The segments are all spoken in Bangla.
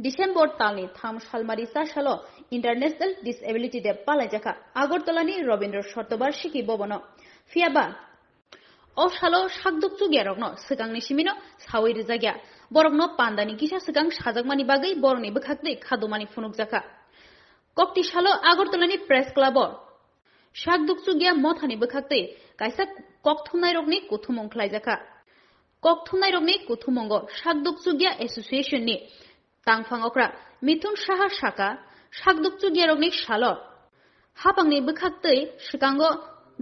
डिसेम्बर तालनि 3 सालमारि 4 सालो इंटरनेशनल डिसेबिलिटी डे पालायजाखा आगरतलानि रवीन्द्र शतबार्षिकी भवन फियाबा अ सालो सागदुकचु गेरकनो सिगांनि सिमिनो सावै रिजागिया बरकनो पान्दानि किसा सिगां साजागमानि बागै बरनि बखाक्तwi खादुमानि फुनुकजाखा कक्ति सालो आगरतलानि प्रेस क्लब सागदुकचु गिया मथानि बखाक्तwi काइसा ककथुमनाय रकनि कुथुमं खलायजाखा ककथुमनाय रकनि कुथुमंग सागदुकचु गिया एसोसिएशननि तांफांगक्रा मिथुन साहा साका सागदुकचु गिया रकनि सालो हापांनि बखाक्तwi सिगांगो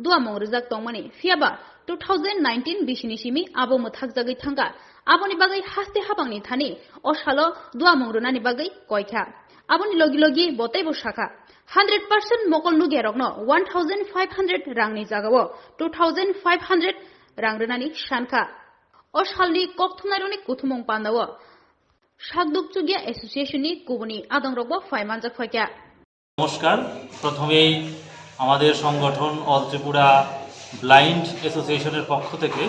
दुआमं रिजाक तंमानि फियाबा 2019 बिसिनि सिमि आबो मोथाकजागै थांगा आबोनि बागै हास्ते हापांनि थानि अ सालो दुआमं रुनानि बागै कयखा आबोनि लगी लगी बतैबो साखा 100% मकल नुगिया रकनो 1500 रांनि जागावो 2500 रां रुनानि सानखा अ सालनि ककथुमनायरनि कुथुमं पान्दावो सागदुकचुगिया एसोसिएशननि गुबुनि आदंरकबो फायमानजाक फायका। नमस्कार, प्रथमेই আমাদের সংগঠন অল ত্রিপুরা ব্লাইন্ড অ্যাসোসিয়েশনের পক্ষ থেকে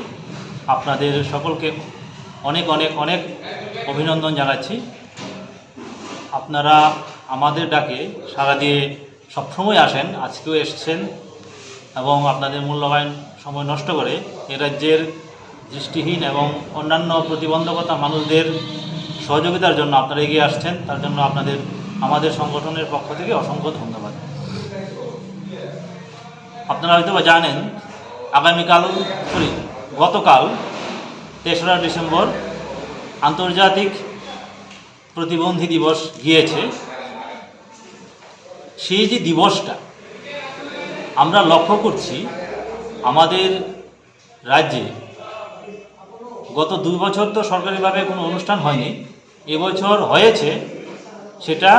আপনাদের সকলকে অনেক অনেক অনেক অভিনন্দন জানাচ্ছি। আপনারা আমাদের ডাকে সাড়া দিয়ে সবসময় আসেন, আজকেও এসেছেন এবং আপনাদের মূল্যবান সময় নষ্ট করে এ রাজ্যের দৃষ্টিহীন এবং অন্যান্য প্রতিবন্ধকতা মানুষদের সহযোগিতার জন্য আপনারা এগিয়ে আসছেন, তার জন্য আমাদের সংগঠনের পক্ষ থেকে অসংখ্য ধন্যবাদ। আপনারা হয়তো জানেন গতকাল 3রা ডিসেম্বর আন্তর্জাতিক প্রতিবন্ধী দিবস গিয়েছে। সেই যে দিবসটা আমরা লক্ষ্য করছি আমাদের রাজ্যে গত 2 বছর তো সরকারিভাবে কোনো অনুষ্ঠান হয়নি, এবছর হয়েছে, সেটা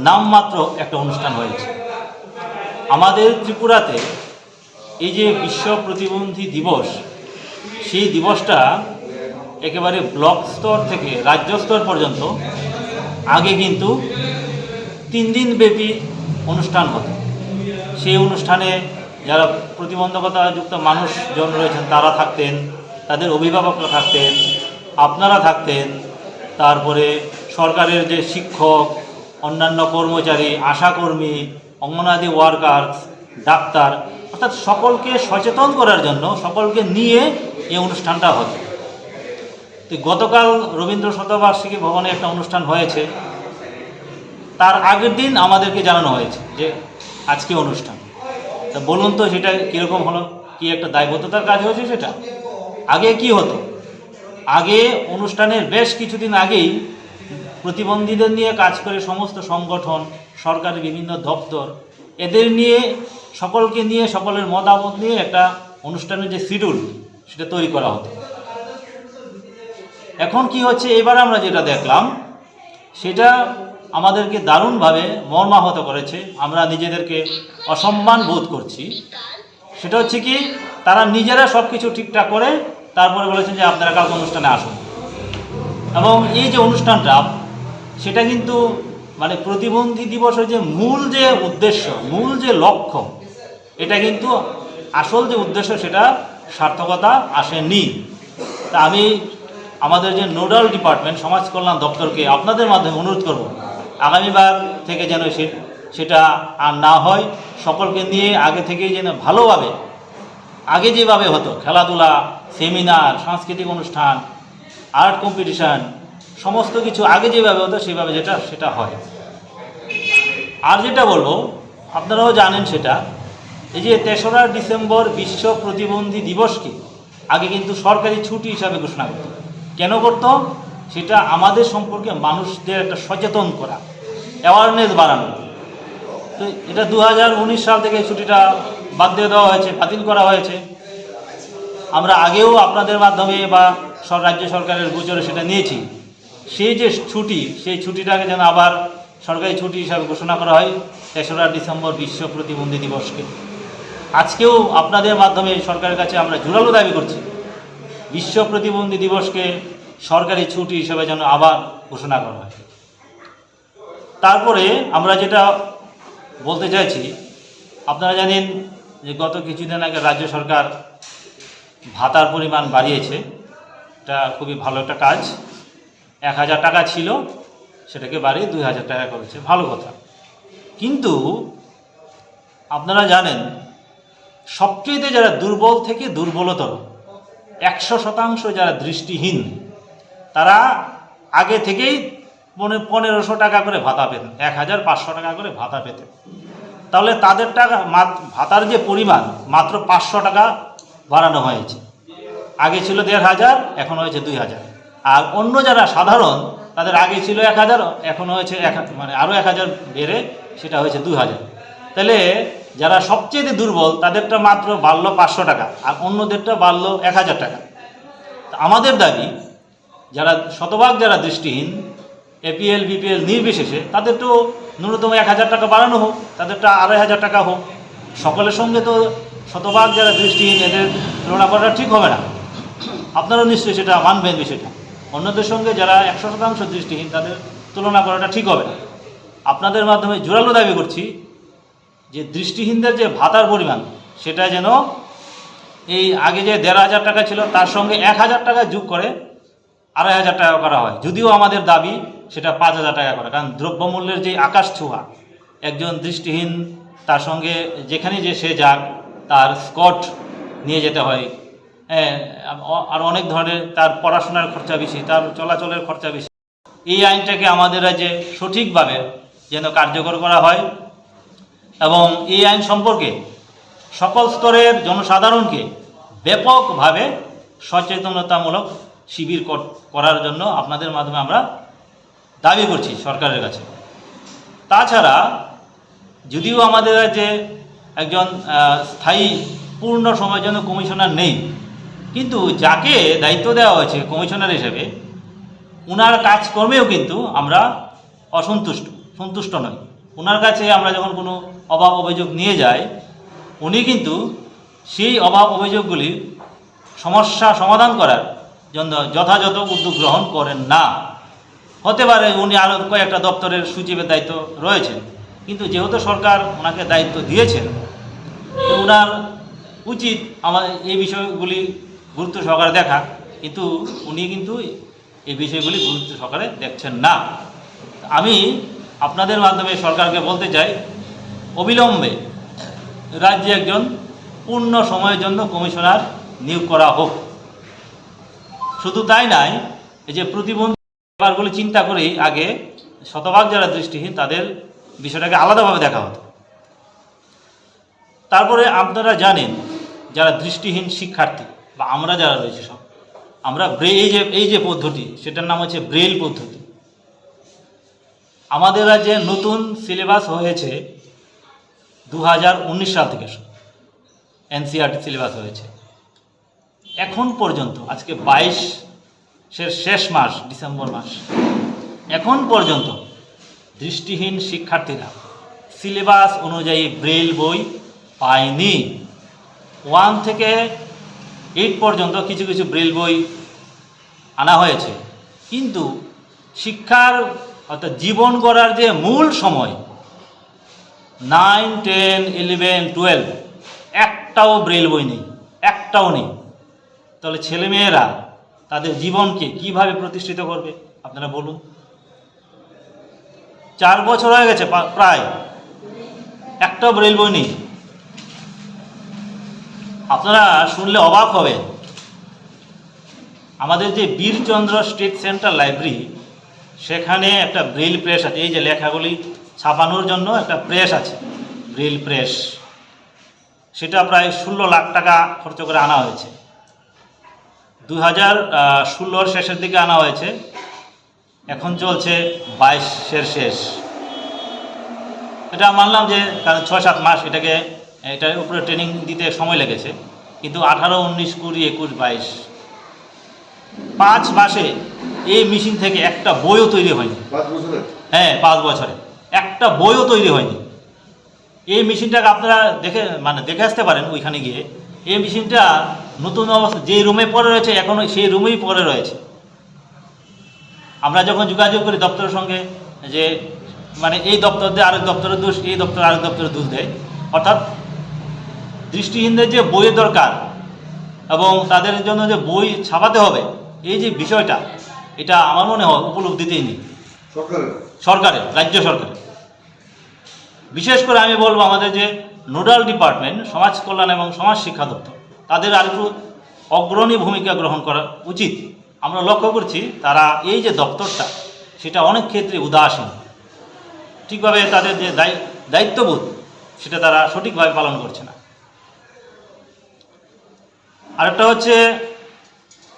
নামমাত্র একটা অনুষ্ঠান হয়েছে। আমাদের ত্রিপুরাতে এই যে বিশ্ব প্রতিবন্ধী দিবস, সেই দিবসটা একেবারে ব্লক স্তর থেকে রাজ্য স্তর পর্যন্ত আগে কিন্তু 3 দিন ব্যাপী অনুষ্ঠান হতো। সেই অনুষ্ঠানে যারা প্রতিবন্ধকতাযুক্ত মানুষজন রয়েছেন তারা থাকতেন, তাদের অভিভাবকরা থাকতেন, আপনারা থাকতেন, তারপরে সরকারের যে শিক্ষক, অন্যান্য কর্মচারী, আশাকর্মী, অঙ্গনাদি ওয়ার্কার্স, ডাক্তার, অর্থাৎ সকলকে সচেতন করার জন্য সকলকে নিয়ে এই অনুষ্ঠানটা হতো। তো গতকাল রবীন্দ্র শতবার্ষিকী ভবনে একটা অনুষ্ঠান হয়েছে, তার আগের দিন আমাদেরকে জানানো হয়েছে যে আজকে অনুষ্ঠান। তা বলুন তো সেটা কীরকম হলো, কি একটা দায়বদ্ধতার কাজ হয়েছে? সেটা আগে কি হতো, আগে অনুষ্ঠানের বেশ কিছুদিন আগেই প্রতিবন্ধীদের নিয়ে কাজ করে সমস্ত সংগঠন, সরকারি বিভিন্ন দপ্তর, এদের নিয়ে সকলকে নিয়ে সকলের মতামত নিয়ে একটা অনুষ্ঠানের যে শিডিউল সেটা তৈরি করা হতো। এখন কি হচ্ছে, এবার আমরা যেটা দেখলাম সেটা আমাদেরকে দারুণভাবে মর্মাহত করেছে। আমরা নিজেদেরকে অসম্মান বোধ করছি। সেটা হচ্ছে কি, তারা নিজেরা সব কিছু ঠিকঠাক করে তারপরে বলেছেন যে আপনারা কালকে অনুষ্ঠানে আসুন। এবং এই যে অনুষ্ঠানটা সেটা কিন্তু মানে প্রতিবন্ধী দিবসের যে মূল যে উদ্দেশ্য, মূল যে লক্ষ্য, এটা কিন্তু আসল যে উদ্দেশ্য সেটা সার্থকতা আসেনি। তা আমি আমাদের যে নোডাল ডিপার্টমেন্ট সমাজ কল্যাণ দপ্তরকে আপনাদের মাধ্যমে অনুরোধ করব, আগামীবার থেকে যেন সেটা আর না হয়, সকলকে নিয়ে আগে থেকেই যেন ভালোভাবে, আগে যেভাবে হতো খেলাধুলা, সেমিনার, সাংস্কৃতিক অনুষ্ঠান, আর্ট কম্পিটিশান, সমস্ত কিছু আগে যেভাবে হতো সেভাবে সেটা হয়। আর যেটা বলবো, আপনারাও জানেন সেটা, এই যে 3রা ডিসেম্বর বিশ্ব প্রতিবন্ধী দিবসকে আগে কিন্তু সরকারি ছুটি হিসাবে ঘোষণা করত। কেন করত? সেটা আমাদের সম্পর্কে মানুষদের একটা সচেতন করা, অ্যাওয়ারনেস বাড়ানো। তো এটা 2019 সাল থেকে ছুটিটা বাদ দিয়ে দেওয়া হয়েছে, বাতিল করা হয়েছে। আমরা আগেও আপনাদের মাধ্যমে বা রাজ্য সরকারের গোচরে সেটা নিয়েছি। সেই যে ছুটি, সেই ছুটিটাকে যেন আবার সরকারি ছুটি হিসাবে ঘোষণা করা হয় 3রা ডিসেম্বর বিশ্ব প্রতিবন্ধী দিবসকে। আজকেও আপনাদের মাধ্যমে সরকারের কাছে আমরা জোরালো দাবি করছি, বিশ্ব প্রতিবন্ধী দিবসকে সরকারি ছুটি হিসেবে যেন আবার ঘোষণা করা হয়। তারপরে আমরা যেটা বলতে চাইছি, আপনারা জানেন যে গত কিছুদিন আগে রাজ্য সরকার ভাতার পরিমাণ বাড়িয়েছে। এটা খুবই ভালো একটা কাজ। 1000 টাকা ছিল, সেটাকে বাড়িয়ে 2000 টাকা করেছে, ভালো কথা। কিন্তু আপনারা জানেন সবচেয়ে যারা দুর্বল থেকে দুর্বলতর 100% যারা দৃষ্টিহীন, তারা আগে থেকেই 1500 টাকা করে ভাতা পেতেন, 1500 টাকা করে ভাতা পেতেন। তাহলে তাদের টাকা ভাতার যে পরিমাণ মাত্র 500 টাকা বাড়ানো হয়েছে। আগে ছিল 1500, এখন হয়েছে 2000। আর অন্য যারা সাধারণ, তাদের আগে ছিল 1000, এখন হয়েছে মানে আরও 1000 বেড়ে সেটা হয়েছে 2000। তাহলে যারা সবচেয়ে দুর্বল তাদেরটা মাত্র বাড়লো 500 টাকা, আর অন্যদেরটা বাড়লো 1000 টাকা। আমাদের দাবি যারা শতভাগ যারা দৃষ্টিহীন, এপিএল বিপিএল নির্বিশেষে, তাদের তো ন্যূনতম 1000 টাকা বাড়ানো হোক, তাদেরটা 2500 টাকা হোক। সকলের সঙ্গে তো শতভাগ যারা দৃষ্টিহীন এদের তুলনা করাটা ঠিক হবে না। আপনারাও নিশ্চয়ই সেটা মানবেন বিষয়টা। অন্যদের সঙ্গে যারা 100% দৃষ্টিহীন তাদের তুলনা করাটা ঠিক হবে না। আপনাদের মাধ্যমে জোরালো দাবি করছি যে দৃষ্টিহীনদের যে ভাতার পরিমাণ সেটা যেন এই আগে যে 1500 টাকা ছিল তার সঙ্গে 1000 টাকা যোগ করে 2500 টাকা করা হয়। যদিও আমাদের দাবি সেটা 5000 টাকা করা, কারণ দ্রব্যমূল্যের যে আকাশ ছোঁয়া, একজন দৃষ্টিহীন তার সঙ্গে যেখানে যে সে যাক তার স্কট নিয়ে যেতে হয়, আর অনেক ধরনের তার পড়াশোনার খরচা বেশি, তার চলাচলের খরচা বেশি। এই আইনটাকে আমাদের রাজ্যে সঠিকভাবে যেন কার্যকর করা হয় এবং এই আইন সম্পর্কে সকল স্তরের জনসাধারণকে ব্যাপকভাবে সচেতনতামূলক শিবির করার জন্য আপনাদের মাধ্যমে আমরা দাবি করছি সরকারের কাছে। তাছাড়া যদিও আমাদের রাজ্যে একজন স্থায়ী পূর্ণ সময়ের জন্য কমিশনার নেই, কিন্তু যাকে দায়িত্ব দেওয়া হয়েছে কমিশনার হিসেবে, ওনার কাজকর্মেও কিন্তু আমরা সন্তুষ্ট নই। ওনার কাছে আমরা যখন কোনো অভাব অভিযোগ নিয়ে যাই, উনি কিন্তু সেই অভাব অভিযোগগুলির সমস্যা সমাধান করার জন্য যথাযথ উদ্যোগ গ্রহণ করেন না। হতে পারে উনি আরও কয়েকটা দপ্তরের সচিবের দায়িত্ব রয়েছেন, কিন্তু যেহেতু সরকার ওনাকে দায়িত্ব দিয়েছেন, তো ওনার উচিত আমাদের এই বিষয়গুলি গুরুত্ব সহকারে দেখা, কিন্তু উনি কিন্তু এই বিষয়গুলি গুরুত্ব সহকারে দেখছেন না। আমি আপনাদের মাধ্যমে সরকারকে বলতে চাই, অবিলম্বে রাজ্যে একজন পূর্ণ সময়ের জন্য কমিশনার নিয়োগ করা হোক। শুধু তাই নয়, এই যে প্রতিবন্ধী ব্যাপারগুলি চিন্তা করেই আগে শতভাগ যারা দৃষ্টিহীন তাদের বিষয়টাকে আলাদাভাবে দেখা হতো। তারপরে আপনারা জানেন যারা দৃষ্টিহীন শিক্ষার্থী বা আমরা যারা রয়েছে সব, আমরা এই যে পদ্ধতি সেটার নাম হচ্ছে ব্রেইল পদ্ধতি। আমাদের রাজ্যে নতুন সিলেবাস হয়েছে 2019 সাল থেকে, এনসিইআরটি সিলেবাস হয়েছে। এখন পর্যন্ত আজকে 22-এর শেষ মাস, ডিসেম্বর মাস, এখন পর্যন্ত দৃষ্টিহীন শিক্ষার্থীরা সিলেবাস অনুযায়ী ব্রেইল বই পায়নি। 1 থেকে 8 পর্যন্ত কিছু কিছু ব্রেইল বই আনা হয়েছে, কিন্তু শিক্ষার অর্থাৎ জীবন গড়ার যে মূল সময় 9, 10, 11, 12 একটাও ব্রেইল বই নেই, একটাও নেই। তাহলে ছেলেমেয়েরা তাদের জীবনকে কিভাবে প্রতিষ্ঠিত করবে আপনারা বলুন। 4 বছর হয়ে গেছে প্রায়, একটাও ব্রেইল বই নেই। আপনারা শুনলে অবাক হবেন, আমাদের যে বীরচন্দ্র স্টেট সেন্ট্রাল লাইব্রেরি, সেখানে একটা ব্রেইল প্রেস আছে। এই যে লেখাগুলি ছাপানোর জন্য একটা প্রেস আছে, ব্রেইল প্রেস, সেটা প্রায় 16 লাখ টাকা খরচ করে আনা হয়েছে। 2016-র শেষের দিকে আনা হয়েছে, এখন চলছে 22-এর শেষ। এটা মানলাম যে কারণ 6-7 মাস এটার উপরে ট্রেনিং দিতে সময় লেগেছে, কিন্তু 18, 19, 20, 21, 22 5 মাসে এই মেশিন থেকে একটা বইও তৈরি হয়নি। 5 বছরে? হ্যাঁ, 5 বছরে একটা বইও তৈরি হয়নি। এই মেশিনটাকে আপনারা দেখে আসতে পারেন ওইখানে গিয়ে। এই মেশিনটা নতুন অবস্থা যে রুমে পড়ে রয়েছে, এখনও সেই রুমেই পড়ে রয়েছে। আমরা যখন যোগাযোগ করি দপ্তরের সঙ্গে, যে এই দপ্তর দিয়ে আরেক দপ্তরের দোষ, এই দপ্তর আরেক দপ্তরের দোষ দেয়। অর্থাৎ দৃষ্টিহীনদের যে বইয়ের দরকার এবং তাদের জন্য যে বই ছাপাতে হবে, এই যে বিষয়টা, এটা আমার মনে হয় উপলব্ধিতেই নেই। সরকারের, রাজ্য সরকারের। বিশেষ করে আমি বলবো আমাদের যে নোডাল ডিপার্টমেন্ট সমাজ কল্যাণ এবং সমাজ শিক্ষা দপ্তর, তাদের আর একটু অগ্রণী ভূমিকা গ্রহণ করা উচিত। আমরা লক্ষ্য করছি তারা এই যে দপ্তরটা, সেটা অনেক ক্ষেত্রে উদাসীন, ঠিকভাবে তাদের যে দায়িত্ববোধ সেটা তারা সঠিকভাবে পালন করছে না। আরেকটা হচ্ছে,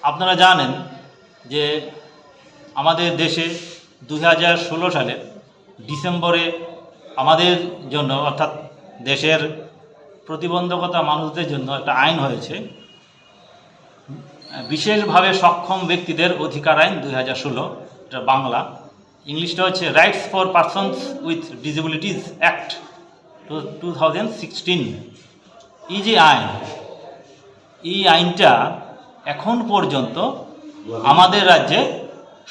আপনারা জানেন যে আমাদের দেশে 2016 সালে ডিসেম্বরে আমাদের জন্য, অর্থাৎ দেশের প্রতিবন্ধকতা মানুষদের জন্য একটা আইন হয়েছে, বিশেষভাবে সক্ষম ব্যক্তিদের অধিকার আইন 2016, এটা বাংলা, ইংলিশটা হচ্ছে rights for persons with disabilities act 2016। এই যে আইন, এই আইনটা এখন পর্যন্ত আমাদের রাজ্যে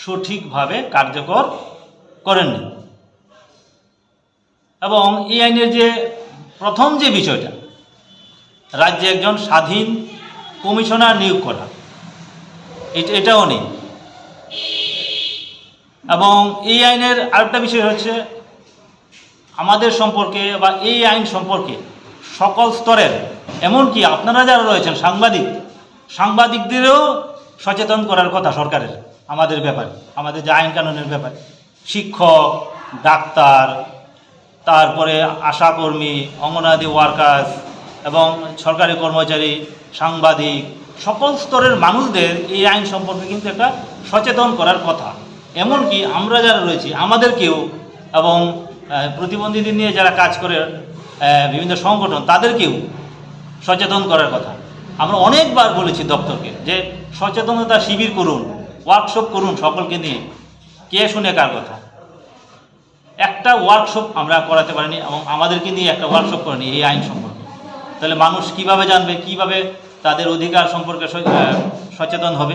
সঠিকভাবে কার্যকর করেননি। এবং এই আইনের যে প্রথম যে বিষয়টা, রাজ্যে একজন স্বাধীন কমিশনার নিয়োগ করা, এটাও নেই। এবং এই আইনের আরেকটা বিষয় হচ্ছে, আমাদের সম্পর্কে বা এই আইন সম্পর্কে সকল স্তরের, এমনকি আপনারা যারা রয়েছেন সাংবাদিকদেরও সচেতন করার কথা সরকারের আমাদের ব্যাপারে, আমাদের যে আইন কানুনের ব্যাপারে। শিক্ষক, ডাক্তার, তারপরে আশাকর্মী, অঙ্গনাদি ওয়ার্কার্স এবং সরকারি কর্মচারী, সাংবাদিক, সকল স্তরের মানুষদের এই আইন সম্পর্কে কিন্তু একটা সচেতন করার কথা। এমনকি আমরা যারা রয়েছি আমাদেরকেও, এবং প্রতিবন্ধীদের নিয়ে যারা কাজ করে বিভিন্ন সংগঠন, তাদেরকেও সচেতন করার কথা। আমরা অনেকবার বলেছি দপ্তরকে যে সচেতনতা শিবির করুন, ওয়ার্কশপ করুন সকলকে নিয়ে। কে শুনে কার কথা? একটা ওয়ার্কশপ আমরা করাতে পারিনি, এবং আমাদেরকে নিয়ে একটা ওয়ার্কশপ করিনি এই আইন সম্পর্কে। তাহলে মানুষ কিভাবে জানবে, কিভাবে তাদের অধিকার সম্পর্কে সচেতন হবে?